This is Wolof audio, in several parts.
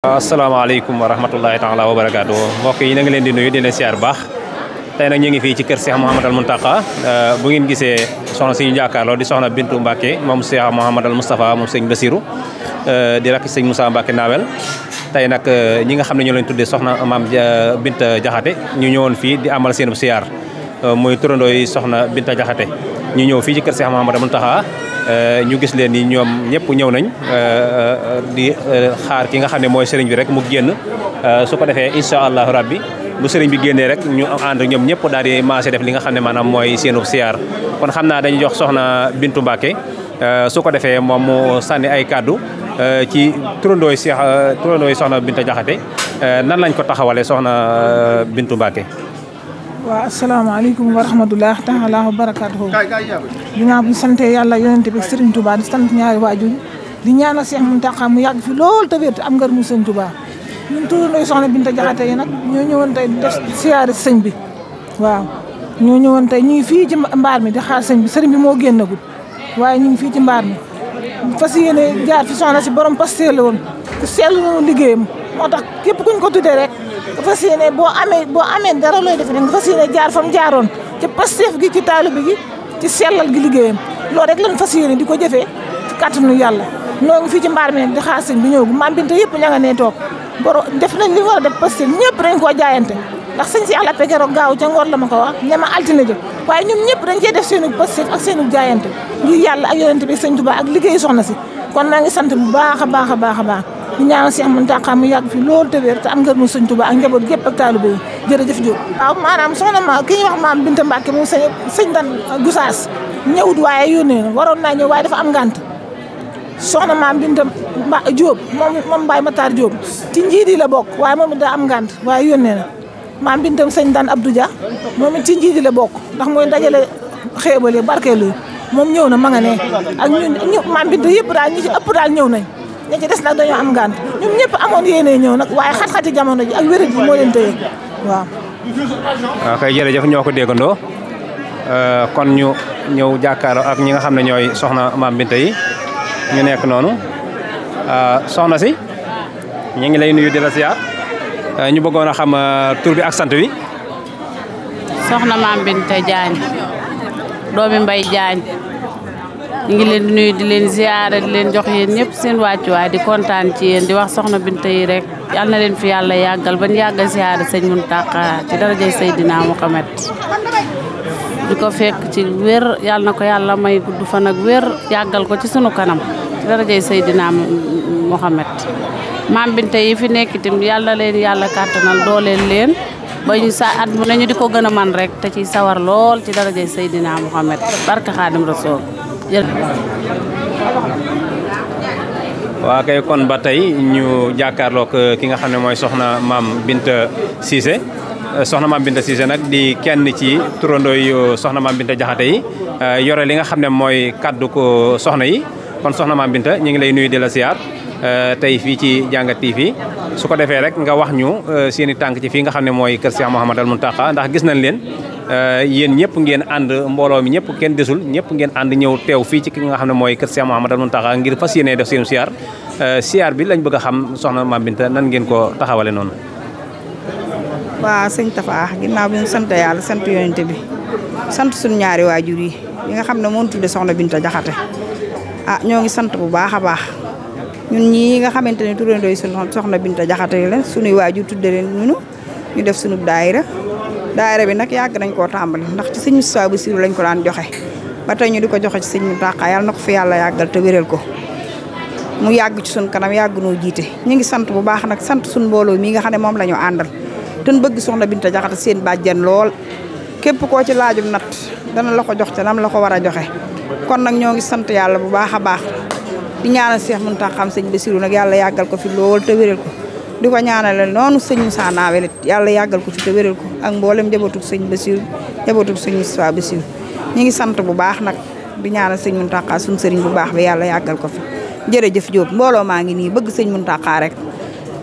asalaamaaleykum wa rahmatullahi taala wa barakaatu mbokk yi na ngi leen di nuyu di leen siyaar baax tey nag ñu ngi fii ci kër Cheikh Mouhamadal Mountakha bu ngeen gisee soxna si ñu jàkkaarloo di soxna Bintu Mbacke moom Cheikh Mouhamadal Moustapha moom sëñ Bassirou di rakk sëñ Moussa Mbacke Nawel tey nag ñi nga xam ne ñoo leen tuddee soxna maam Binta Jaxate ñu ñëwoon fii di amal seen siyaar muy turandoo yi soxna Binta Jaxate ñu ñëw fii ci kër Cheikh Mouhamadal Mountakha ñu gis leen ni ñoom ñëpp ñëw nañ di xaar ki nga xam ne mooy sëriñ bi rek mu génn su ko defee incha allahu rabbi bu sëriñ bi génnee rek ñu ànd ñoom ñëpp daal di maase def li nga xam ne maanaam mooy seenu siyaar kon xam naa dañuy jox soxna Bintu Mbacke su ko defee moom mu sànni ay kàddu ci turandooy soxna Binta Jaxate nan lañ ko taxawale soxna Bintu Mbacke. waaw asalaamaaleykum wa rahmatulah taala wa barakaatuhu. ginnaaw bi sante yàlla yonent bi Serigne Touba di sant ñaari waajur di ñaanal Cheikh Mountakha mu yàgg fi lool te wér te am ngërëmu Serigne Touba ñun turandooy soxna Binta Jaxate yi nag ñoo ñëwoon tey def siyaare sëñ bi waaw ñoo ñëwoon tey ñu ngi fii ci mbaar mi di xaar sëñ bi sëriñ bi moo génnagul waaye ñu ngi fii ci mbaar mi fas yéene jaar fi soxna si borom Pastef la woon ku seetlu noonu liggéeyam moo tax képp kuñ ko tuddee rek nga fas yéene boo amee dara looy def rek nga fas yéene jaar fa mu jaaroon ci Pastef gi ci taalibe gi ci sellal gi liggéeyam loolu rek lañ fas yéene di ko jëfee ci kàttanu yàlla noo ngi fii ci mbaar mi di xaar sëñ bi ñëw gu Maam Binta yëpp ña nga ne toog boro def nañ li war a def Pastef ñëpp dañ koo jaayante ndax sëñ si àlla pekeroog gaaw ca ngoor la ma ko wax ñama altine jë waaye ñoom ñëpp dañ cee def seenu Pastef ak seenu jaayante ngir yàlla ak yonent bi sëñ Tuubaa ak liggéey soxna si kon maa ngi sant bu baax a baax a baax a baax di ñaanal Cheikh Mountakha mu yàgg fi loolu te wér te am ngërëmu sëñ Tuubaa ak njaboot gépp ak taalibe yi jërëjëf Diop waaw maanaam soxna ma ki ñuy wax Maam Binta Mbacke moom sëñ Dan Goussaas ñëwut waaye yónnee na waroon naa ñëw waaye dafa am ngànt soxna Maam Binta Diop moom Baye Matar Diop ci njiit yi la bokk waaye moom it daa am ngànt waaye yónnee na Maam Binta sëñ Dan Abdou Dia moom it ci njiit yi la bokk ndax mooy dajale xéebale barkeelu moom ñëw na ma nga ne ak ñun Maam Binta yëpp daal ñi ci ëpp daal ñëw nañ ñi ci des nag dañoo am ngànt ñoom ñëpp amoon yéene ñëw nag waaye xat-xati jamono ji ak wér ji moo leen tëye waaw. waaw kay jërëjëf ñoo ko déggandoo kon ñu ñëw jàkkaarloo ak ñi nga xam ne ñooy soxna Maam Binta yi ñu nekk noonu soxna si ñu ngi lay nuyu di la siyaar ñu bëggoon a xam tur bi ak sant wi. soxna Maam Binta Diagne doomi Mbay Diagne ñu ngi leen di nuyu di leen ziyaare di leen jox yéen ñëpp seen wàccuwaay di kontaan ci yéen di wax soxna Binta yi rek yal na leen fi yàlla yàggal bañ yàgg ziyaare sëñ Mountakha ci darajay Seydina Muhammad di ko fekk ci wér yal na ko yàlla may gudd fan ak wér yàggal ko ci sunu kanam ci darajay Seydina Muhammad Maam Binta yi fi nekk itam yàlla leen yàlla kàttanal dooleel leen ba ñu sa at mu nañu di ko gën a man rek te ci sawar lool ci darajay Seydina Muhammad barka Xaadim Rasuul waa kay kon ba tey ñu jàkkaarloog ki nga xam ne mooy soxna Maam Binta Cissé soxna Maam Binta Cissé nag di kenn ci turandooy soxna Maam Binta Jaxate yi yore li nga xam ne mooy kaddu ko soxna yi kon soxna Maam Binta ñu ngi lay nuyu di la siyaar tey fii ci Jàngat TV su ko defee rek nga wax ñu seen i tànk ci fii nga xam ne mooy kër Cheikh Mouhamadal Mountakha ndax gis nañ leen yéen ñëpp ngeen ànd mbooloo mi ñëpp kenn desul ñëpp ngeen ànd ñëw teew fii ci ki nga xam ne mooy kër Cheikh Mouhamadal Mountakha ngir fas yéene def seen siyaar bi lañ bëgg a xam soxna Maam Binta nan ngeen ko taxawale noonu. waaw sëñ Tafa ginnaaw bi ñu sant yàlla sant yonent bi sant suñu ñaari waajur yi nga xam ne moo tudde soxna Binta Jaxate ñoo ngi sant bu baax a baax ñun ñii nga xamante ne turandooy soxna Binta Jaxate yi la suñuy waajur tudde leen ñu def suñu daayira bi nag yàgg nañ koo tàmbali ndax ci sëñ Moustapha Bassirou lañ ko daan joxe ba tey ñu di ko joxe ci sëñ Mountakha yàlla na ko fi yàlla yàggal te wéral ko mu yàgg ci suñ kanam yàgg noo jiite ñu ngi sant bu baax nag sant suñ mbooloo mii nga xam ne moom la ñu àndal te bëgg soxna Binta Jaxate seen bàjjen lool képp koo ci laajum nat dana la ko jox te nam la ko war a joxe kon nag ñoo ngi sant yàlla bu baax a baax di ñaanal Cheikh Mountakha sëñ Bassirou nag yàlla yàggal ko fi lool te wéral ko di ko ñaanal noonu sëñ Moussa Nawel it yàlla yàggal ko fi te wéral ko ak mboolem njabootug sëñ Bassirou njabootug sëñ Moustapha Bassirou ñu ngi sant bu baax nag di ñaanal sëñ Mountakha suñu sëriñ bu baax bi yàlla yàggal ko fi jërëjëf Diop mbooloo maa ngi nii bëgg sëñ Mountakha rek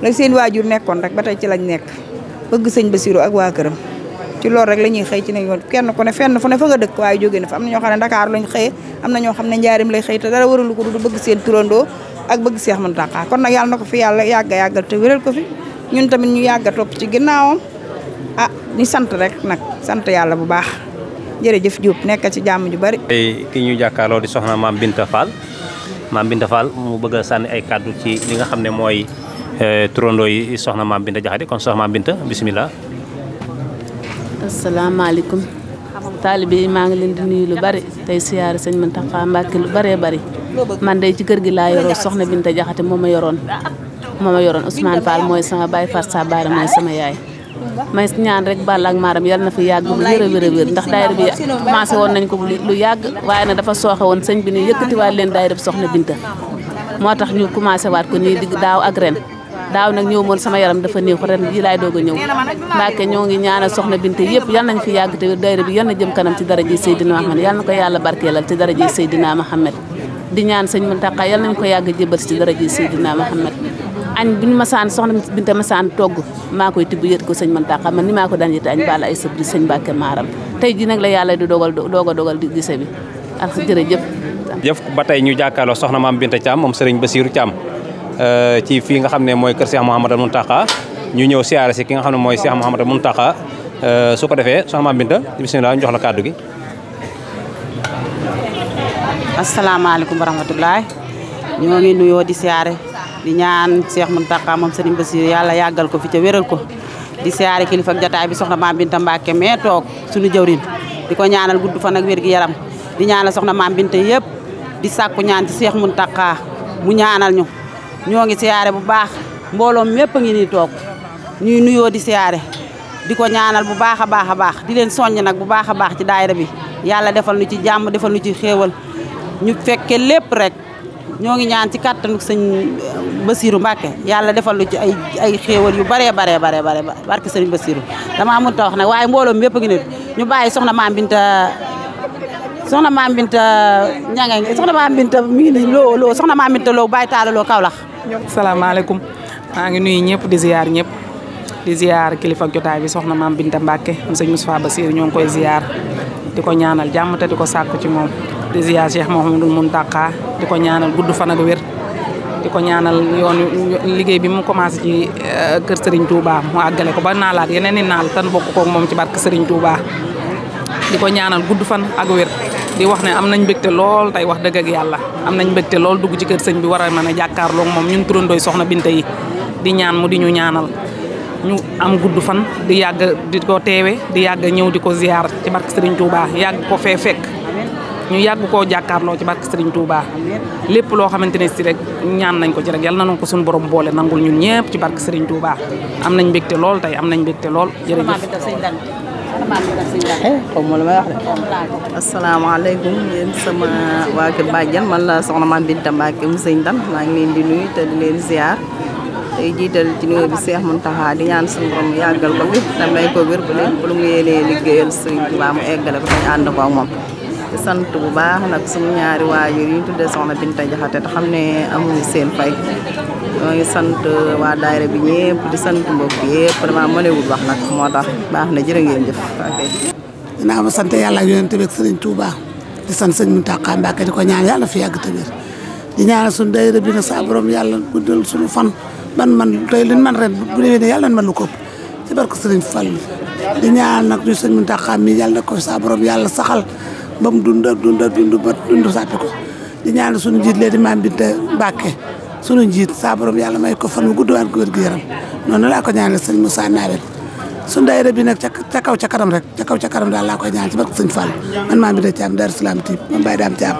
la seen waajur nekkoon rek ba tey ci lañ nekk bëgg sëñ Bassirou ak waa këram ci loolu rek la ñuy xëy ci nañ kenn ku ne fenn fu ne fa nga dëkk waaye jóge na fa am na ñoo xam ne Dakar lañ xëyee am na ñoo xam ne Njaarim lay xëy te dara waralu ko du bëgg seen turandoo ak bëgg Cheikh Mountakha kon nag yàlla na ko fi yàlla yàggal te wéral ko fi ñun tamit ñu yàgg a topp ci ginnaawam ñu sant rek nag sant yàlla bu baax jërëjëf Diop nekk ci jàmm ju bari. ki ñu jàkkaarloo di soxna Mame Binta Fall mu bëgg a sànni ay kàddu ci li nga xam ne mooy turandoo yi soxna Mame Binta Diakhaté kon soxna Mame Binta bisimilah. asalaamaaleykum taalibe yi maa ngi leen di nuyu lu bari tey siyaare sëñ Mountakha Mbacké lu baree bari man day ci kër gi laa yoroo soxna Binta Diakhaté moo ma yoroon Ousmane Fall mooy sama baay Far sa baara mooy sama yaay may ñaan rek Balla ak Maram yàlla na fi yàgg bu wér a wér ndax daayira bi commencé woon nañ ko lu yàgg waaye nag dafa sooxe woon sëñ bi ni yëkkatiwaat leen daayira bi soxna Binta moo tax ñu commencé waat ko nii digg daaw ak ren daaw nag ñëw moon sama yaram dafa néew ren ji laay doog a ñëw Mbacké ñoo ngi ñaanal soxna Binta yëpp yal nañ fi yàgg te daayira bi yal na jëm kanam ci daraja Seydina Muhammad yal na ko yàlla barkeelal ci daraja Seydina Muhammad di ñaan sëñ Mountakha yal nañ ko yàgg jébal ci daraja Seydina Muhammad añ bu ñu masaan soxna Binta masaan togg maa koy tibb yët ko sëñ Mountakha man ni maa ko daan yëte añ bala ay sëb di sëñ Mbacké Maram tey ji nag la yàlla di dogal di gise bi ak jërëjëf jëf ba tey ñu jàkkaarloo soxna Mame Binta Thiam moom Serigne Bassirou Thiam ci fii nga xam ne mooy kër Cheikh Mouhamadou Mountakha ñu ñëw siyaare si ki nga xam ne mooy Cheikh Mouhamadou Mountakha su ko defee soxna Mame Binta bisimilah ñu jox la kàddu gi. asalaamaaleykum wa rahmatulah ñoo ngi nuyoo di siyaare di ñaan Cheikh Mountakha moom Serigne Bassirou yàlla yàggal ko fi ca wéral ko di siyaare kilifa ak jotaay bi soxna Mame Binta Mbacké mee toog suñu jëwrin di ko ñaanal gudd fan ak wér gi yaram di ñaanal soxna Mame Binta yëpp di sàkku ñaan ci Cheikh Mountakha mu ñaanal ñu ñoo ngi siyaare bu baax mbooloom mépp a ngi nii toog ñuy nuyoo di siyaare di ko ñaanal bu baax a baax di leen soññ nag bu baax a baax ci daayira bi yàlla defal nu ci jàmm defal nu ci xéewal ñu fekke lépp rek ñoo ngi ñaan ci kàttanu sëñ Bassirou Mbacké yàlla defal nu ci ay xéewal yu baree barke sëñ Bassirou dama mënut a wax nag waaye mbooloom mépp a ngi nii ñu bàyyi soxna Mame Binta ñanga soxna Mame Binta mi ngi nii loo soxna Mame Binta loo bàyyi taala loo Kaolack. salaamaaleykum maa ngi nuyu ñëpp di ziar ñëpp di ziar kilifa jotaay bi soxna Mame Binta Mbacké am sëñ Moustapha Bassirou ñoo ngi koy ziar di ko ñaanal jàmm te di ko sàkku ci moom di ziar Cheikh Mouhamadou Mountakha di ko ñaanal gudd fan ak wér di ko ñaanal yoonu liggéey bi mu commencé ci kër Serigne Touba mu àggale ko ba naalaat yeneen i naal tan bokk koog moom ci barke Serigne Touba di ko ñaanal gudd fan ak wér di wax ne am nañ mbégte lool tey wax dëgg ak yàlla am nañ mbégte lool dugg ci kër sëñ bi war a mën a jàkkaarloog moom ñun turandooy soxna Binta yi di ñaan mu di ñu ñaanal ñu am gudd fan di yàgg di ko teewe di yàgg ñëw di ko ziar ci barke Serigne Touba yàgg ko fee fekk ñu yàgg koo jàkkaarloo ci barke Serigne Touba lépp loo xamante ne si rek ñaan nañ ko ci rek yàlla na ko suñu borom boole nangul ñun ñëpp ci barke Serigne Touba am nañ mbégte lool tey am nañ mbégte lool jërëjëf. xaw ma lu may wax de asalaamaaleykum yéen sama waa kër bàjjan man la soxna Mame Binta Mbacké mu sëñ Dan maa ngi leen di nuyu te di leen ziar tey jiital ci nuyoo bi Cheikh Mountakha di ñaan suñu borom yàggal ko fi te may ko wér bu leen lu mu yéenee liggéeyal Serigne Touba mu eggale ko te ànd ko ak moom di sant bu baax nag suñu ñaari waajur yi ñu tuddee soxna Binta Diakhaté te xam ne amuñu seen fay ñoo ngi sant waa daayira bi ñëpp di sant mbokk yëpp dama mënewul wax nag moo tax baax na jërë ngeen jëf. dinaa ma sant yàlla ak yonent bi ak Serigne Touba di sant sëñ Mountakha Mbacké di ko ñaan yàlla fi yàgg te wér di ñaanal suñu daayira bi nag sa borom yàlla guddal suñu fan man tey liñ man ren bu déwénee yàlla man lu ko ëpp ci barke Serigne Fall di ñaan nag ñu sëñ Mountakha mi yàlla na ko sa borom yàlla saxal ba mu dund sàppi ko di ñaan suñu njiit lee di Mame Binta Mbacké suñu njiit sa borom yàlla may ko fan mu gudd ak wér gu yaram noonu laa ko ñaanal sëñ Moussa Nawel suñu daayira bi nag ca kaw ca kanam rek ca kaw ca kanam daal laa koy ñaan ci barke sëñ Fall man Mame Binta Thiam Darou Salam Typ man Baye Dame Thiam.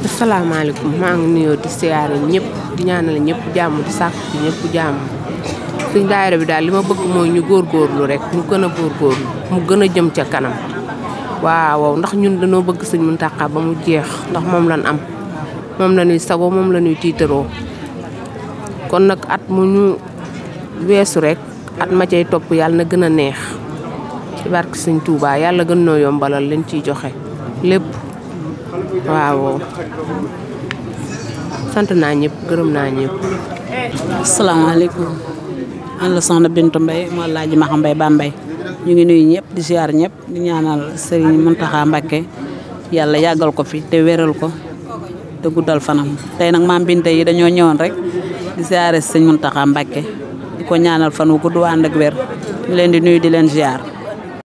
asalaamaaleykum maa ngi nuyoo di siyaare ñëpp di ñaanal ñëpp jàmm di sàkku ci ñëpp jàmm suñ daayira bi daal li ma bëgg mooy ñu góorgóorlu rek ñu gën a góorgóorlu mu gën a jëm ca kanam waaw ndax ñun dañoo bëgg sëñ Mountakha ba mu jeex ndax moom lañ am moom la ñuy sago moom la ñuy tiitaroo kon nag at mu ñu weesu rek at ma cay topp yàlla na gën a neex ci barke sëñ Touba yàlla gën noo yombalal leen ciy joxe lépp waaw sant naa ñëpp gërëm naa ñëpp. asalaamaaleykum man la soxna Bintu Mbaye moo laaji Maxa Mbaye Bambey ñu ngi nuyu ñëpp di ziar ñëpp di ñaanal Serigne Mountakha Mbacké yàlla yàggal ko fi te wéral ko te guddal fanam tey nag maam Binta yi dañoo ñëwoon rek di ziare sëñ Mountakha Mbacké di ko ñaanal fan wu gudd ànd ak wér ñu leen di nuyu di leen ziar